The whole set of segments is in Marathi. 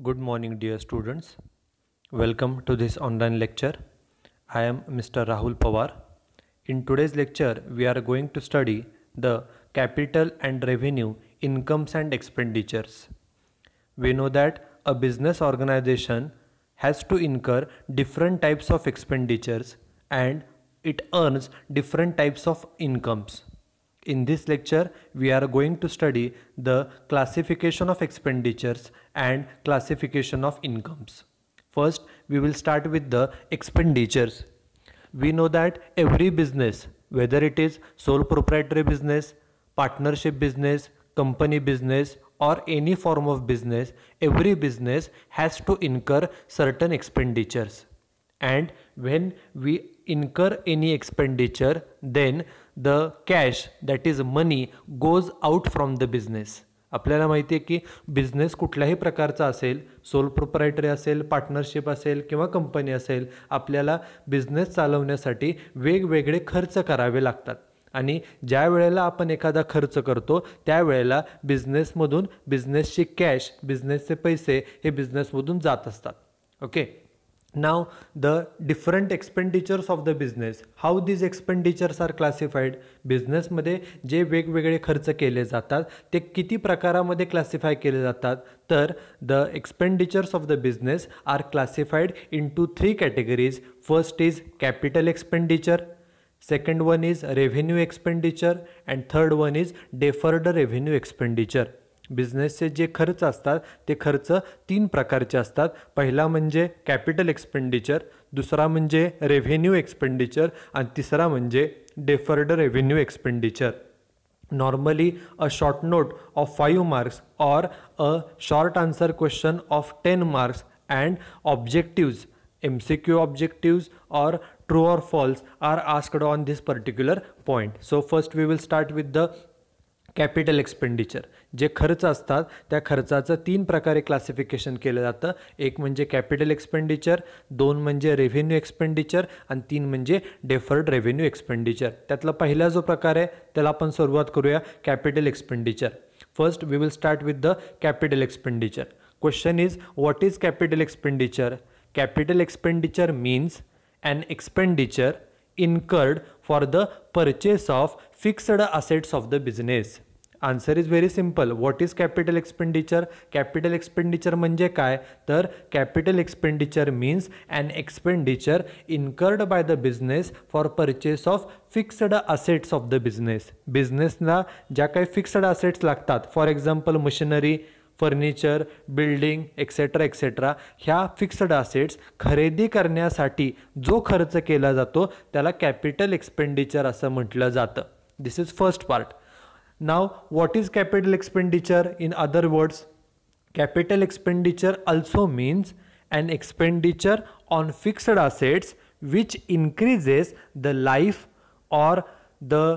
Good morning, dear students. Welcome to this online lecture. I am Mr. Rahul Pawar. In today's lecture, we are going to study the capital and revenue, incomes and expenditures. We know that a business organization has to incur different types of expenditures and it earns different types of incomes. In this lecture, we are going to study the classification of expenditures and classification of incomes. First, we will start with the expenditures. We know that every business, whether it is sole proprietary business, partnership business, company business, or any form of business, every business has to incur certain expenditures. And when we incur any expenditure, then the cash, that is money, goes out from the business. आपल्याला माहिती आहे की बिझनेस कुठल्याही प्रकारचा असेल, सोल प्रोप्रायटरी असेल, पार्टनरशिप असेल किंवा कंपनी असेल, आपल्याला बिझनेस चालवण्यासाठी वेगवेगळे खर्च करावे लागतात. आणि ज्या वेळेला आपण एखादा खर्च करतो त्यावेळेला बिझनेसमधून बिझनेसची कॅश, बिझनेसचे पैसे हे बिझनेसमधून जात असतात. Okay. Now the different expenditures of the business, how these expenditures are classified. Business मध्ये जे वेगवेगळे खर्च केले जातात ते किती प्रकारामध्ये क्लासिफाय केले जातात, तर the expenditures of the business are classified into 3 categories. First is capital expenditure, second one is revenue expenditure and third one is deferred revenue expenditure. बिझनेसचे जे खर्च असतात ते खर्च 3 प्रकारचे असतात. पहिला म्हणजे कॅपिटल एक्सपेंडिचर, दुसरा म्हणजे रेव्हेन्यू एक्सपेंडिचर आणि तिसरा म्हणजे deferred revenue expenditure. Normally a short note of 5 marks or a short answer question of 10 marks and objectives, MCQ objectives or true or false are asked on this particular point. So first we will start with the capital expenditure. जे खर्च असतात त्या खर्चाचं 3 प्रकारे क्लासिफिकेशन केलं जातं. एक म्हणजे कॅपिटल एक्सपेंडिचर, 2 म्हणजे रेव्हेन्यू एक्सपेंडिचर आणि 3 म्हणजे डेफर्ड रेव्हेन्यू एक्सपेंडिचर. त्यातला पहिला जो प्रकार आहे त्याला आपण सुरुवात करूया capital expenditure. First we will start with the capital expenditure. Question is what is capital expenditure? Capital expenditure means an expenditure incurred for the purchase of fixed assets of the business. Answer is very simple. What is capital expenditure? Capital expenditure म्हणजे काय, तर capital expenditure means an expenditure incurred by the business for purchase of fixed assets of the business. बिझनेसला ज्या काही फिक्स्ड assets लागतात, for example machinery, furniture, building etcetera etcetera, ह्या फिक्स्ड असेट्स खरेदी करण्यासाठी जो खर्च केला जातो त्याला कॅपिटल एक्सपेंडिचर असं म्हटलं जातं. This is first part. Now what is capital expenditure? In other words, capital expenditure also means an expenditure on fixed assets which increases the life or the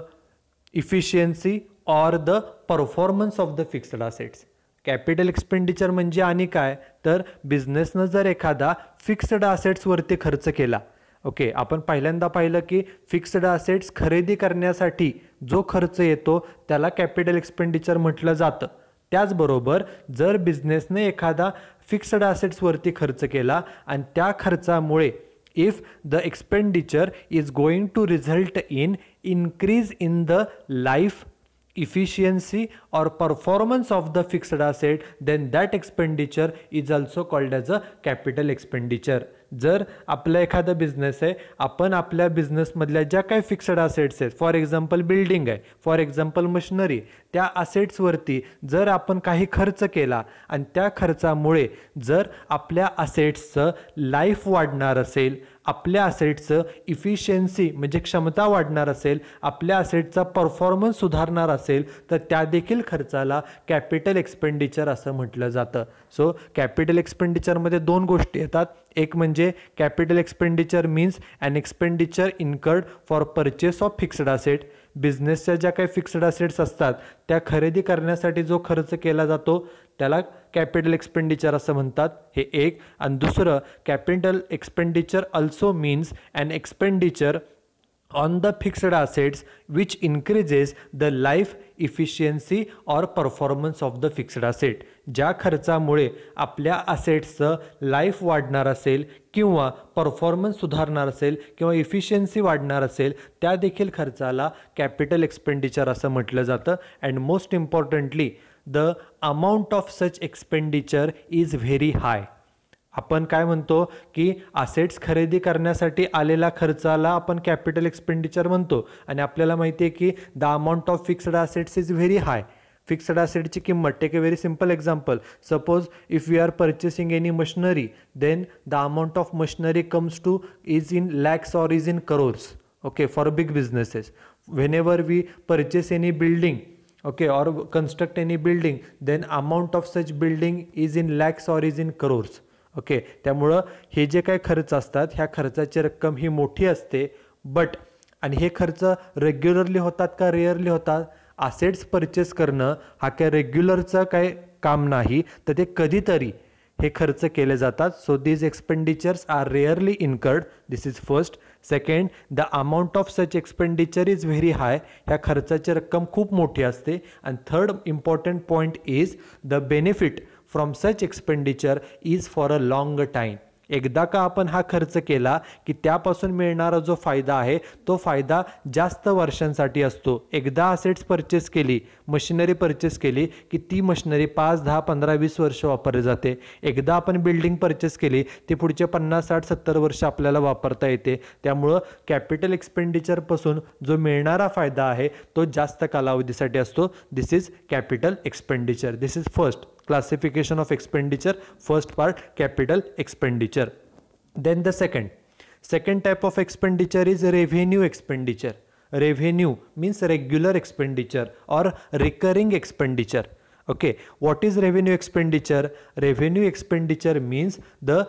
efficiency or the performance of the fixed assets. Capital expenditure म्हणजे आणि काय, तर बिझनेसनं जर एखादा फिक्स्ड असेट्सवरती खर्च केला. ओके, आपण पहिल्यांदा पाहिलं की फिक्स्ड असेट्स खरेदी करण्यासाठी जो खर्च येतो त्याला कॅपिटल एक्सपेंडिचर म्हटलं जातं. त्याचबरोबर जर बिझनेसने एखादा फिक्स्ड असेट्सवरती खर्च केला आणि त्या खर्चामुळे if the expenditure is going to result in increase in the life, efficiency or performance of the fixed asset, then that expenditure is also called as a capital expenditure. जर आपला एखादा बिझनेस आहे, आपण आपल्या बिझनेसमधल्या ज्या काही फिक्स्ड असेट्स आहेत, फॉर एक्झाम्पल बिल्डिंग आहे, फॉर एक्झाम्पल मशिनरी, त्या असेट्सवरती जर आपण काही खर्च केला आणि त्या खर्चामुळे जर आपल्या असेट्सचं लाईफ वाढणार असेल, आपल्या असेट्सचं इफिशियन्सी म्हणजे क्षमता वाढणार असेल, आपल्या असेट्सचा परफॉर्मन्स सुधारणार असेल, तर त्या देखील खर्चाला कॅपिटल एक्सपेंडिचर असं म्हटलं जातं. सो कॅपिटल एक्सपेंडिचरमध्ये 2 गोष्टी येतात. एक म्हणजे capital expenditure means an expenditure incurred for purchase of fixed asset. बिझनेसच्या ज्या काही फिक्स्ड असेट्स असतात त्या खरेदी करण्यासाठी जो खर्च केला जातो त्याला कॅपिटल एक्सपेंडिचर असं म्हणतात. हे एक. आणि दुसरं, capital expenditure also means an expenditure on the fixed assets which increases the life efficiency or performance of the fixed asset. ज्या खर्चामुळे आपल्या असेट्सचं लाईफ वाढणार असेल किंवा परफॉर्मन्स सुधारणार असेल किंवा इफिशियन्सी वाढणार असेल त्या देखील खर्चाला कॅपिटल एक्सपेंडिचर असं म्हटलं जातं. And most importantly the amount of such expenditure is very हाय. आपण काय म्हणतो की असेट्स खरेदी करण्यासाठी आलेला खर्चाला आपण कॅपिटल एक्सपेंडिचर म्हणतो आणि आपल्याला माहिती आहे की the amount of fixed assets is very high. Fixed असेटची किंमत, take a very simple example, suppose if we are purchasing any machinery then the amount of machinery comes to is in lakhs or is in crores, okay, for big businesses. Whenever we purchase any building, okay, or construct any building, then amount of such building is in lakhs or is in crores. Okay, त्यामुळं हे जे काही खर्च असतात ह्या खर्चाची रक्कम ही मोठी असते. बट आणि हे खर्च रेग्युलरली होतात का रेअरली होतात? असेट्स परचेस करणं हा काय रेग्युलरचं काय काम नाही, तर ते कधीतरी हे खर्च केले जातात. So these expenditures are rarely incurred. This is first. Second, the amount of such expenditure is very high. ह्या खर्चाची रक्कम खूप मोठी असते. And third important point is the benefit from such expenditure is for a long time. एकदा का आपण हा खर्च केला की त्यापासून मिळणारा जो फायदा आहे तो फायदा जास्त वर्षांसाठी असतो. एकदा असेट्स परचेस केली, मशिनरी परचेस केली की ती मशिनरी 5, 10, 15, 20 वर्ष वापरली जाते. एकदा आपण बिल्डिंग परचेस केली ती पुढचे 50, 60, 70 वर्ष आपल्याला वापरता येते. त्यामुळं कॅपिटल एक्सपेंडिचरपासून जो मिळणारा फायदा आहे तो जास्त कालावधीसाठी असतो. This is capital expenditure. This is first classification of expenditure. First part, capital expenditure. Then the second type of expenditure is revenue expenditure. Revenue means regular expenditure or recurring expenditure. Okay, what is revenue expenditure? Revenue expenditure means the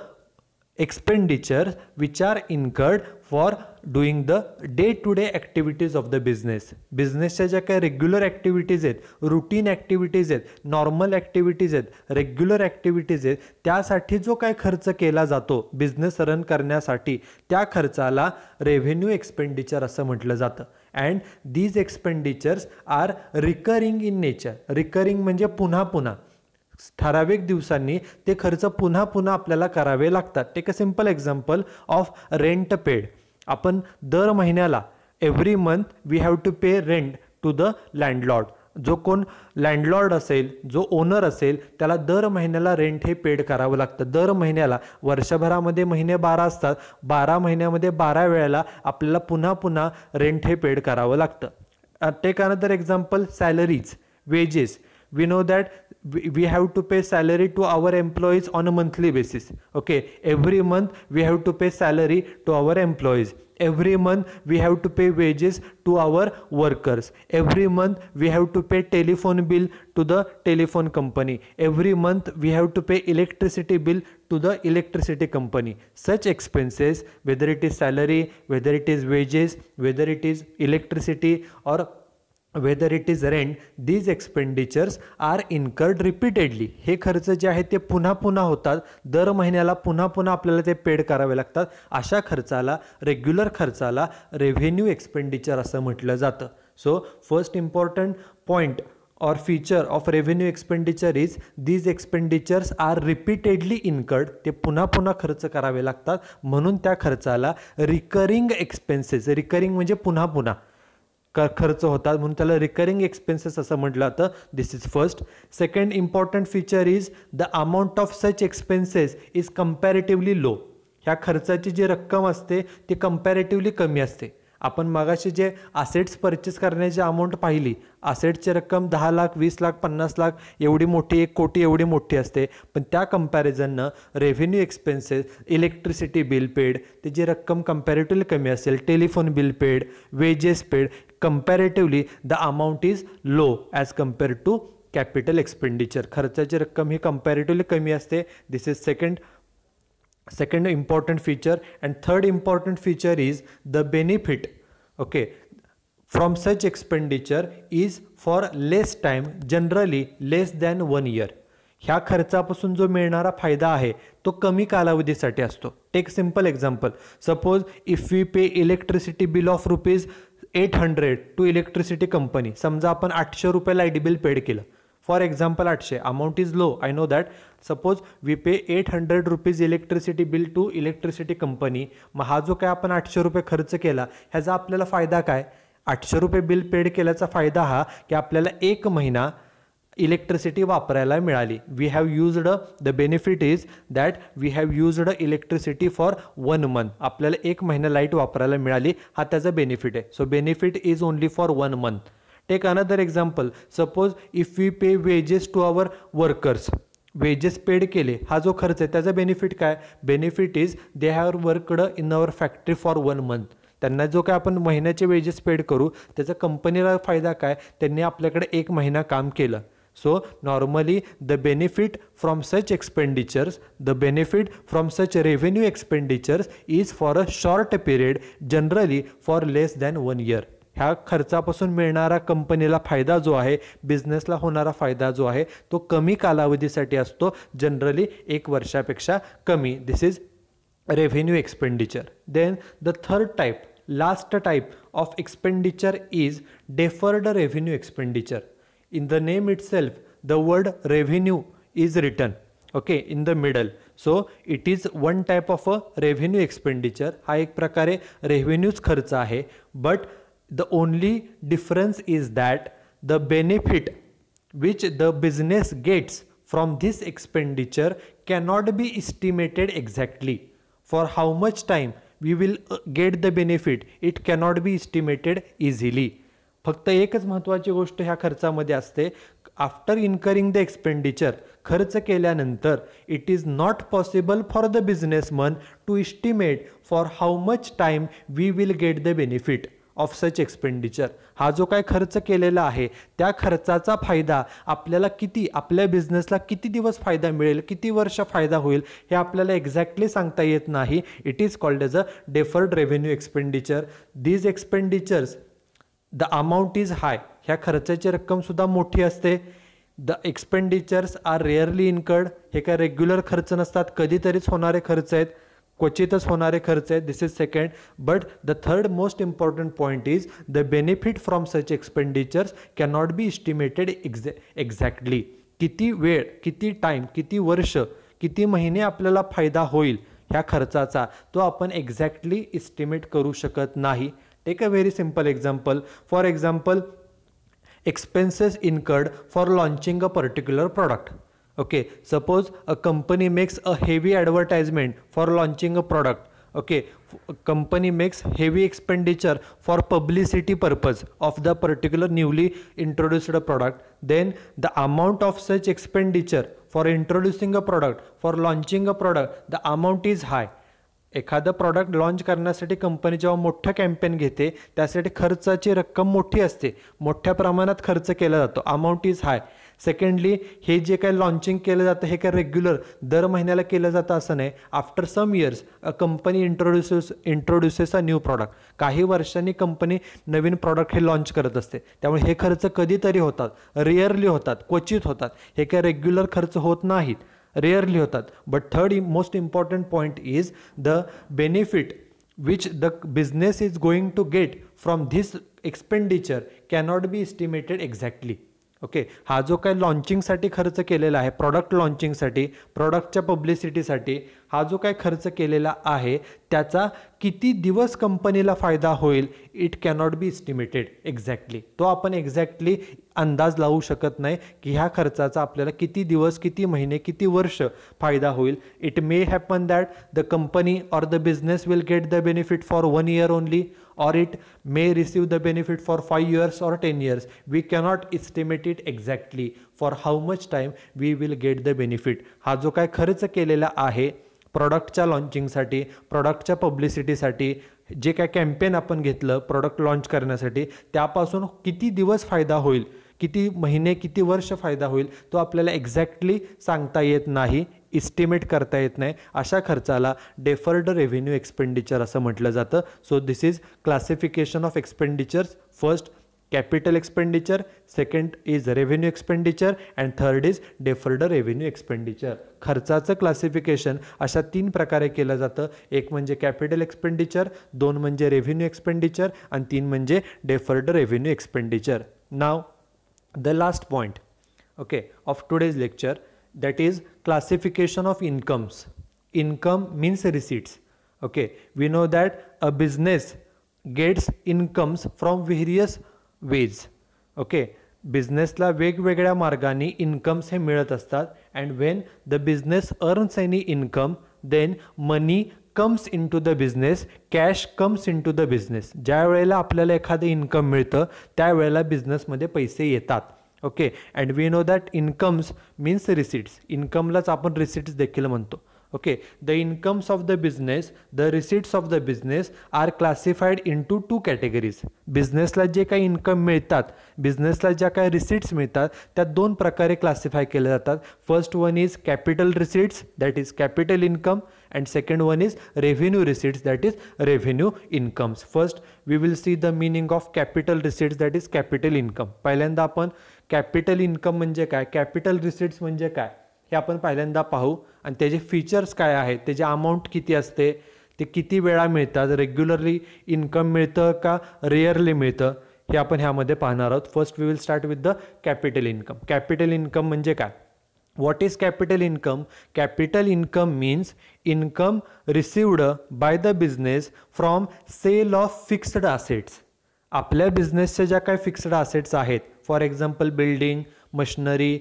expenditures which are incurred for doing the day-to-day activities of the business. बिझनेसच्या ज्या काही रेग्युलर ॲक्टिव्हिटीज आहेत, रुटीन ॲक्टिव्हिटीज आहेत, नॉर्मल ॲक्टिव्हिटीज आहेत, रेग्युलर ॲक्टिव्हिटीज आहेत, त्यासाठी जो काय खर्च केला जातो बिझनेस रन करण्यासाठी त्या खर्चाला रेव्हेन्यू एक्सपेंडिचर असं म्हटलं जातं. And these expenditures are recurring in nature. Recurring म्हणजे पुन्हा पुन्हा ठराविक दिवसांनी ते खर्च पुन्हा पुन्हा आपल्याला करावे लागतात. Take a simple example of rent paid. आपण दर महिन्याला every month we have to pay rent to the landlord. जो कोण लँडलॉर्ड असेल, जो ओनर असेल, त्याला दर महिन्याला रेंट हे पेड करावं लागतं. दर महिन्याला, वर्षभरामध्ये महिने 12 असतात, 12 महिन्यामध्ये 12 वेळेला आपल्याला पुन्हा पुन्हा रेंट हे पेड करावं लागतं. Take another example, salaries, wages. We know that we have to pay salary to our employees on a monthly basis. Okay, every month we have to pay salary to our employees. Every month we have to pay wages to our workers. Every month we have to pay telephone bill to the telephone company. Every month we have to pay electricity bill to the electricity company. Such expenses, whether it is salary, whether it is wages, whether it is electricity or whether it is rent, these expenditures are incurred repeatedly. हे खर्च जे आहेत ते पुन्हा पुन्हा होतात. दर महिन्याला पुन्हा पुन्हा आपल्याला ते पेड करावे लागतात. अशा खर्चाला, रेग्युलर खर्चाला रेव्हेन्यू एक्सपेंडिचर असं म्हटलं जातं. So first important point or feature of revenue expenditure is these expenditures are repeatedly incurred. ते पुन्हा पुन्हा खर्च करावे लागतात, म्हणून त्या खर्चाला रिकरिंग एक्सपेन्सेस, रिकरिंग म्हणजे पुन्हा पुन्हा खर्च होतात म्हणून त्याला रिकरिंग एक्सपेन्सेस असं म्हटलं जातं. This is first. Second important feature is the amount of such expenses is comparatively low. ह्या खर्चाची जी रक्कम असते ती कंपॅरेटिव्हली कमी असते. आपण मागाशी जे असेट्स परचेस करण्याची अमाऊंट पाहिली, असेट्सची रक्कम 10 लाख, 20 लाख, 50 लाख एवढी मोठी, 1 कोटी एवढी मोठी असते. पण त्या कंपॅरिझननं revenue expenses, electricity bill paid, त्याची रक्कम कंपॅरेटिव्हली कमी असेल. Telephone bill paid, wages paid, comparatively the amount is low as compared to capital expenditure. खर्चाची रक्कम ही कंपॅरेटिव्हली कमी असते. This is second important feature. And third important feature is the benefit, okay, from such expenditure is for less time, generally less than 1 year. ह्या खर्चापासून जो मिळणारा फायदा आहे तो कमी कालावधीसाठी असतो. Take simple example, suppose if we pay electricity bill of ₹800 to electricity company. समजा आपण 800 रुपये लाईट बिल पेड केलं. For example 800 amount is low, I know that. Suppose we pay ₹800 electricity bill to electricity company. मग हा जो काय आपण 800 रुपये खर्च केला ह्याचा आपल्याला फायदा काय? 800 रुपये बिल पेड केल्याचा फायदा हा की आपल्याला 1 महिना इलेक्ट्रिसिटी वापरायला मिळाली. We have used the benefit is that we have used electricity for 1 month. आपल्याला 1 महिना लाईट वापरायला मिळाली, हा त्याचा बेनिफिट आहे. So benefit is only for 1 month. Take another example, suppose if we pay wages to our workers. Wages paid केले, हा जो खर्च आहे त्याचा बेनिफिट काय? Benefit is they have worked in our factory for 1 month. त्यांना जो काय आपण महिन्याचे वेजेस पेड करू त्याचा कंपनीला फायदा काय? त्यांनी आपल्याकडे 1 महिना काम केलं. So normally the benefit from such expenditures, the benefit from such revenue expenditures is for a short period, generally for less than 1 year. ह्या खर्चापासून मिळणारा कंपनीला फायदा जो आहे, बिझनेसला होणारा फायदा जो आहे तो कमी कालावधीसाठी असतो, जनरली 1 वर्षापेक्षा कमी. This is revenue expenditure. Then the third type, last type of expenditure is deferred revenue expenditure. In the name itself, the word revenue is written, okay, in the middle. So it is one type of a revenue expenditure. हा एक प्रकारे revenueच खर्च आहे. But the only difference is that the benefit which the business gets from this expenditure cannot be estimated exactly. For how much time we will get the benefit, it cannot be estimated easily. फक्त एकच महत्त्वाची गोष्ट ह्या खर्चामध्ये असते, आफ्टर इन्करिंग द एक्सपेंडिचर, खर्च केल्यानंतर it is not possible for the businessman to estimate for how much time we will get the benefit of such expenditure. हा जो काय खर्च केलेला आहे त्या खर्चाचा फायदा आपल्याला किती, आपल्या बिझनेसला किती दिवस फायदा मिळेल, किती वर्ष फायदा होईल हे आपल्याला एक्झॅक्टली सांगता येत नाही. It is called as a deferred revenue expenditure. These expenditures the amount is high. ह्या खर्चाची रक्कमसुद्धा मोठी असते. The expenditures are rarely incurred. हे काय रेग्युलर खर्च नसतात, कधीतरीच होणारे खर्च आहेत, क्वचितच होणारे खर्च आहेत. This is second. But the third most important point is the benefit from such expenditures cannot be estimated exactly. किती वेळ, किती टाईम, किती वर्ष, किती महिने आपल्याला फायदा होईल ह्या खर्चाचा तो आपण एक्झॅक्टली इस्टिमेट करू शकत नाही. Take a very simple example. For example, expenses incurred for launching a particular product. Okay, suppose a company makes a heavy advertisement for launching a product. Okay, company makes heavy expenditure for publicity purpose of the particular newly introduced product. Then the amount of such expenditure for introducing a product, for launching a product, the amount is high. एखादं प्रॉडक्ट लॉन्च करण्यासाठी कंपनी जेव्हा मोठं कॅम्पेन घेते त्यासाठी खर्चाची रक्कम मोठी असते, मोठ्या प्रमाणात खर्च केला जातो, अमाऊंट इज हाय. सेकंडली हे जे काही लॉन्चिंग केलं जातं हे काय रेग्युलर दर महिन्याला केलं जातं असं नाही. After some years a company introduces a new product. काही वर्षांनी कंपनी नवीन प्रॉडक्ट हे लॉन्च करत असते, त्यामुळे हे खर्च कधीतरी होतात, रेअरली होतात, क्वचित होतात. हे काय रेग्युलर खर्च होत नाहीत, रेअरली होतात. But third most important point is the benefit which the business is going to get from this expenditure cannot be estimated exactly. Okay, हा जो काय लॉन्चिंगसाठी खर्च केलेला आहे, प्रॉडक्ट लॉन्चिंगसाठी, प्रॉडक्टच्या पब्लिसिटीसाठी हा जो काय खर्च केलेला आहे त्याचा किती दिवस कंपनीला फायदा होईल, it cannot be estimated exactly. तो आपण एक्झॅक्टली अंदाज लावू शकत नाही की ह्या खर्चाचा आपल्याला किती दिवस, किती महिने, किती वर्ष फायदा होईल. It may happen that the company or the business will get the benefit for 1 year only, or it may receive the benefit for 5 years or 10 years. We cannot estimate it exactly for how much time we will get the benefit. हा जो काय खर्च केलेला आहे प्रॉडक्टच्या लॉन्चिंगसाठी, प्रॉडक्टच्या पब्लिसिटीसाठी, जे काय कॅम्पेन आपण घेतलं प्रॉडक्ट लॉन्च करण्यासाठी, त्यापासून किती दिवस फायदा होईल, किती महिने, किती वर्ष फायदा होईल, तो आपल्याला एक्झॅक्टली सांगता येत नाही, इस्टिमेट करता येत नाही. अशा खर्चाला डेफर्ड रेव्हेन्यू एक्सपेंडिचर असं म्हटलं जातं. So this is classification of expenditures. First, capital expenditure, second is revenue expenditure and third is deferred revenue expenditure. खर्चाचं क्लासिफिकेशन अशा 3 प्रकारे केलं जातं. एक म्हणजे कॅपिटल एक्सपेंडिचर, 2 म्हणजे रेव्हेन्यू एक्सपेंडिचर आणि 3 म्हणजे deferred revenue expenditure. Now the last point, okay, of today's lecture, that is classification of incomes. Income means receipts. Okay, we know that a business gets incomes from various ways. Okay, बिझनेसला वेगवेगळ्या मार्गाने इन्कम्स हे मिळत असतात. And when the business earns any income then money comes into the business, cash comes into the business. ज्या वेळेला आपल्याला एखादं इन्कम मिळतं त्यावेळेला बिझनेसमध्ये पैसे येतात. Okay, and we know that incomes means receipts. इन्कमलाच आपण रिसिट्स देखील म्हणतो. Okay, the incomes of the business, the receipts of the business are classified into 2 categories. बिझनेसला जे काही इन्कम मिळतात, बिझनेसला ज्या काही रिसिट्स मिळतात त्या 2 प्रकारे क्लासिफाय केले जातात. First one is capital receipts, that is capital income, and second one is revenue receipts, that is revenue incomes. First we will see the meaning of capital receipts, that is capital income. पहिल्यांदा आपण कॅपिटल इन्कम म्हणजे काय, कॅपिटल रिसिट्स म्हणजे काय हे आपण पहिल्यांदा पाहू आणि त्याचे फीचर्स काय आहेत, त्याचे अमाऊंट किती असते, ते किती वेळा मिळतात, रेग्युलरली इन्कम मिळतं का रेअरली मिळतं हे आपण ह्यामध्ये पाहणार आहोत. First we will start with the capital income. Capital income म्हणजे काय? What is capital income? Capital income means income received by the business from sale of fixed assets. आपल्या बिझनेसच्या ज्या काही फिक्स्ड असेट्स आहेत, for example building, machinery,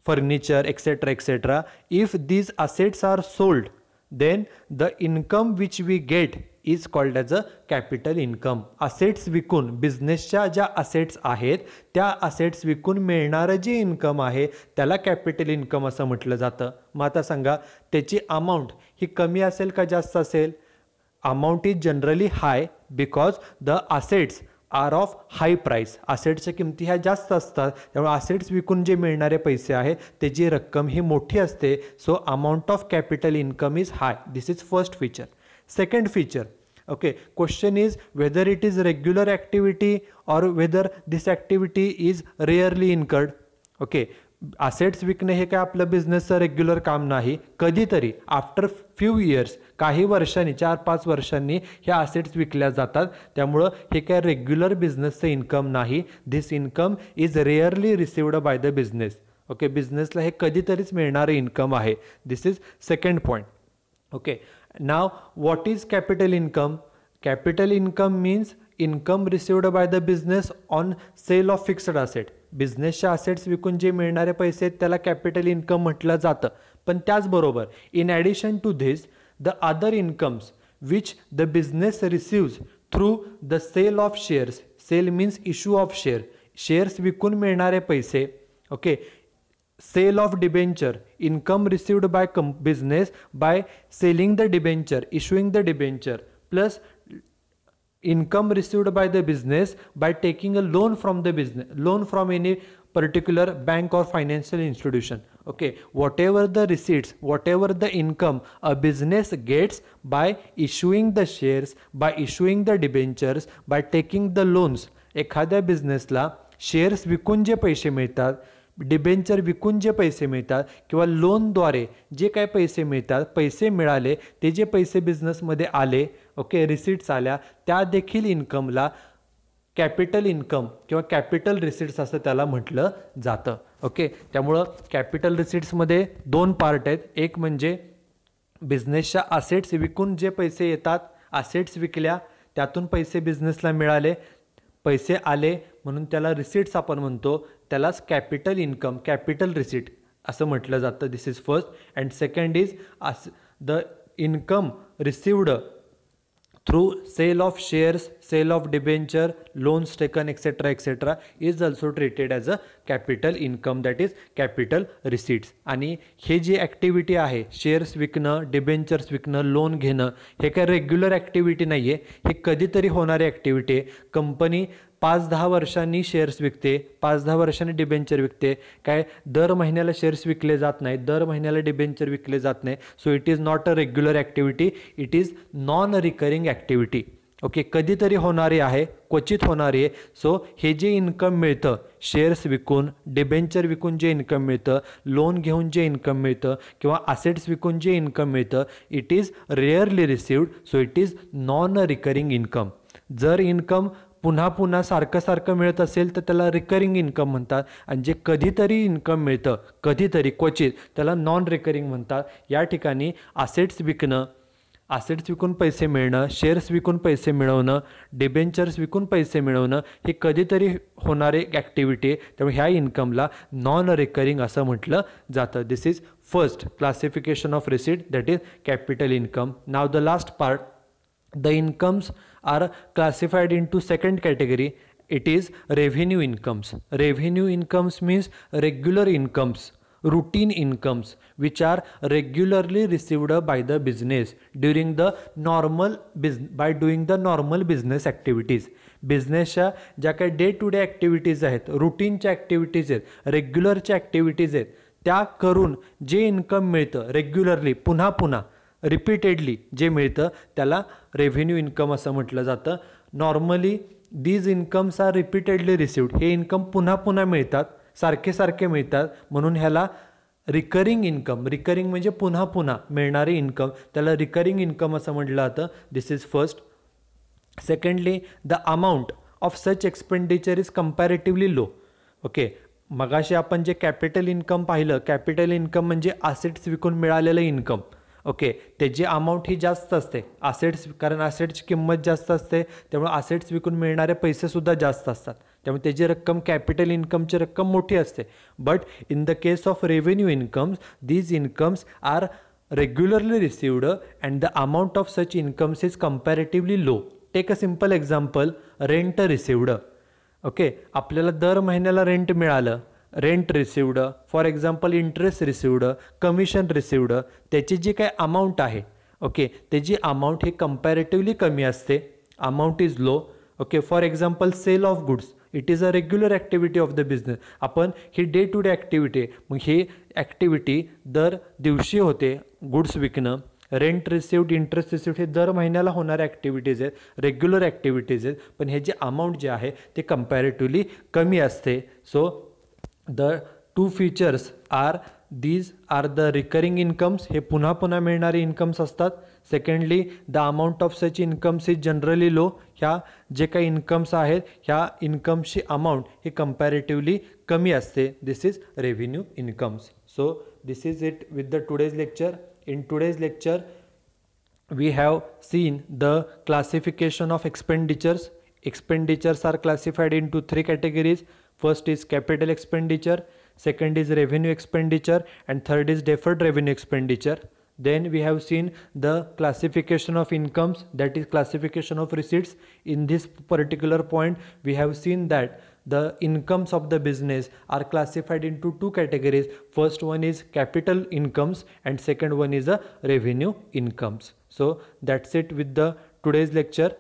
furniture etcetera etcetera, if these assets are sold, then the income which we get is called as a capital income. Assets विकून, बिझनेसच्या ज्या असेट्स आहेत त्या असेट्स विकून मिळणारं जे इन्कम आहे त्याला कॅपिटल इन्कम असं म्हटलं जातं. मग आता सांगा त्याची अमाऊंट ही कमी असेल का जास्त असेल? Amount is generally high because the assets are of high price. असेट्सच्या किमती ह्या जास्त असतात, त्यामुळे असेट्स विकून जे मिळणारे पैसे आहे त्याची रक्कम ही मोठी असते. So amount of capital income is hi. This is first feature. Second feature, okay, question is whether it is regular activity or whether this activity is rarely incurred. Okay, assets विकणे हे काय आपलं बिझनेसचं रेग्युलर काम नाही. कधीतरी आफ्टर फ्यू इयर्स, काही वर्षांनी, 4-5 वर्षांनी ह्या असेट्स विकल्या जातात. त्यामुळं हे काय रेग्युलर बिझनेसचं इन्कम नाही. This income is rarely received by the business. Okay, बिझनेसला हे कधीतरीच मिळणारं इन्कम आहे. This is second point. Okay, now what is capital income? Capital income means income received by the business on sale of fixed asset. बिझनेसच्या असेट्स विकून जे मिळणारे पैसे त्याला कॅपिटल इन्कम म्हटलं जातं. पण त्याचबरोबर in addition to this the other incomes which the business receives through the sale of shares. Sale means issue of share. Shares विकून मिळणारे पैसे. Okay, sale of debenture, income received by business by selling the debenture, issuing the debenture, plus income received by the business by taking a loan from the business, loan from any particular bank or financial institution. Okay, whatever the receipts, whatever the income a business gets by issuing the shares, by issuing the debentures, by taking the loans. एखाद्या बिझनेसला शेअर्स विकून जे पैसे मिळतात, डिबेंचर विकून जे पैसे मिळतात किंवा लोनद्वारे जे काय पैसे मिळतात, पैसे मिळाले ते जे पैसे बिझनेसमध्ये आले, ओके, रिसिट्स आल्या, त्या देखील इन्कमला कॅपिटल इन्कम किंवा कॅपिटल रिसिट्स असं त्याला म्हटलं जातं. ओके, त्यामुळं कॅपिटल रिसिट्समध्ये 2 पार्ट आहेत. एक म्हणजे बिझनेसच्या असेट्स विकून जे पैसे येतात, असेट्स विकल्या त्यातून पैसे बिझनेसला मिळाले, पैसे आले म्हणून त्याला रिसिट्स आपण म्हणतो, त्यालाच कॅपिटल इन्कम, कॅपिटल रिसिट असं म्हटलं जातं. This is first. And second is the income received through sale of shares, sale of debenture, loans taken etcetera etcetera is also treated as a capital income, that is capital receipts. आणि हे जी ॲक्टिव्हिटी आहे, शेअर्स विकणं, डिबेंचर्स विकणं, लोन घेणं, हे काय रेग्युलर ॲक्टिव्हिटी नाही आहे. हे कधीतरी होणारी ॲक्टिव्हिटी आहे. कंपनी 5-10 वर्षांनी शेअर्स विकते, 5-10 वर्षांनी डिबेंचर विकते. काय दर महिन्याला शेअर्स विकले जात नाही, दर महिन्याला डिबेंचर विकले जात नाही. So it is not a regular activity, it is non recurring activity. Okay, कधीतरी होणारी आहे, क्वचित होणारी आहे. सो हे जे इन्कम मिळतं शेअर्स विकून, डिबेंचर विकून जे इन्कम मिळतं, लोन घेऊन जे इन्कम मिळतं किंवा असेट्स विकून जे इन्कम मिळतं, it is rarely received. So it is non recurring income. जर इन्कम पुन्हा पुन्हा सारखं सारखं मिळत असेल तर त्याला रिकरिंग इन्कम म्हणतात, आणि जे कधीतरी इन्कम मिळतं, कधीतरी क्वचित, त्याला नॉन रिकरिंग म्हणतात. या ठिकाणी असेट्स विकणं, असेट्स विकून पैसे मिळणं, शेअर्स विकून पैसे मिळवणं, डिबेंचर्स विकून पैसे मिळवणं हे कधीतरी होणारे ॲक्टिव्हिटी आहे. त्यामुळे ह्या इन्कमला नॉन रिकरिंग असं म्हटलं जातं. This is first classification of receipt, that is capital income. Now the last part, the incomes are classified into second category. It is revenue incomes. Revenue incomes means regular incomes, routine incomes which are regularly received by the business during the normal by doing the normal business activities. बिझनेसच्या ज्या काही डे टू डे ॲक्टिव्हिटीज आहेत, रुटीनच्या ॲक्टिव्हिटीज आहेत, रेग्युलरच्या ॲक्टिव्हिटीज आहेत, त्या करून जे इन्कम मिळतं रेग्युलरली, पुन्हा पुन्हा रिपीटेडली जे मिळतं त्याला रेव्हेन्यू इन्कम असं म्हटलं जातं. Normally these incomes are repeatedly received. हे इन्कम पुन्हा पुन्हा मिळतात, सारखे सारखे मिळतात, म्हणून ह्याला रिकरिंग इन्कम, रिकरिंग म्हणजे पुन्हा पुन्हा मिळणारे इन्कम, त्याला रिकरिंग इन्कम असं म्हटलं जातं. This is first. Secondly, the amount of such expenditure is comparatively low. Okay, मगाशी आपण जे कॅपिटल इन्कम पाहिलं, कॅपिटल इन्कम म्हणजे असेट्स विकून मिळालेलं इन्कम. ओके, त्याची अमाऊंट ही जास्त असते, असेट्स, कारण असेट्सची किंमत जास्त असते, त्यामुळे असेट्स विकून मिळणारे पैसेसुद्धा जास्त असतात, त्यामुळे त्याची रक्कम, कॅपिटल इन्कमची रक्कम मोठी असते. But in the case of revenue incomes, these incomes are regularly received and the amount of such incomes is comparatively low. Take a simple example, rent received. Okay, आपल्याला दर महिन्याला रेंट मिळालं, rent received, for example interest received, commission received, त्याची जी काय अमाऊंट आहे, ओके, त्याची अमाऊंट ही कंपॅरेटिव्हली कमी असते, amount is low. Okay, for example sale of goods, it is a regular activity of the business. आपण ही डे टू डे ॲक्टिव्हिटी, मग ही ॲक्टिव्हिटी दर दिवशी होते, गुड्स विकणं. रेंट रिसिव्ड, इंटरेस्ट रिसिव्ड हे दर महिन्याला होणाऱ्या ॲक्टिव्हिटीज आहेत, रेग्युलर ॲक्टिव्हिटीज आहेत, पण हे जे अमाऊंट जे आहे ते कंपॅरेटिव्हली कमी असते. So the two features are, these are the recurring incomes, हे पुन्हा पुन्हा मिळणारे इन्कम्स असतात. Secondly, the amount of such incomes is generally low. ह्या जे काही इन्कम्स आहेत, ह्या इन्कम्सची अमाऊंट ही कंपॅरेटिव्हली कमी असते. This is revenue incomes. So this is it with the today's lecture. In today's lecture we have seen the classification of expenditures. Expenditures are classified into three categories. First is capital expenditure, second is revenue expenditure, and third is deferred revenue expenditure. Then we have seen the classification of incomes, that is classification of receipts. In this particular point, we have seen that the incomes of the business are classified into two categories. First one is capital incomes and second one is a revenue incomes. So that's it with the today's lecture.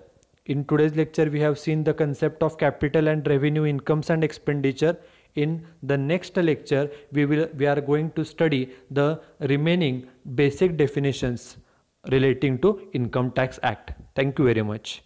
In today's lecture, we have seen the concept of capital and revenue incomes and expenditure. In the next lecture, we are going to study the remaining basic definitions relating to Income Tax Act. Thank you very much.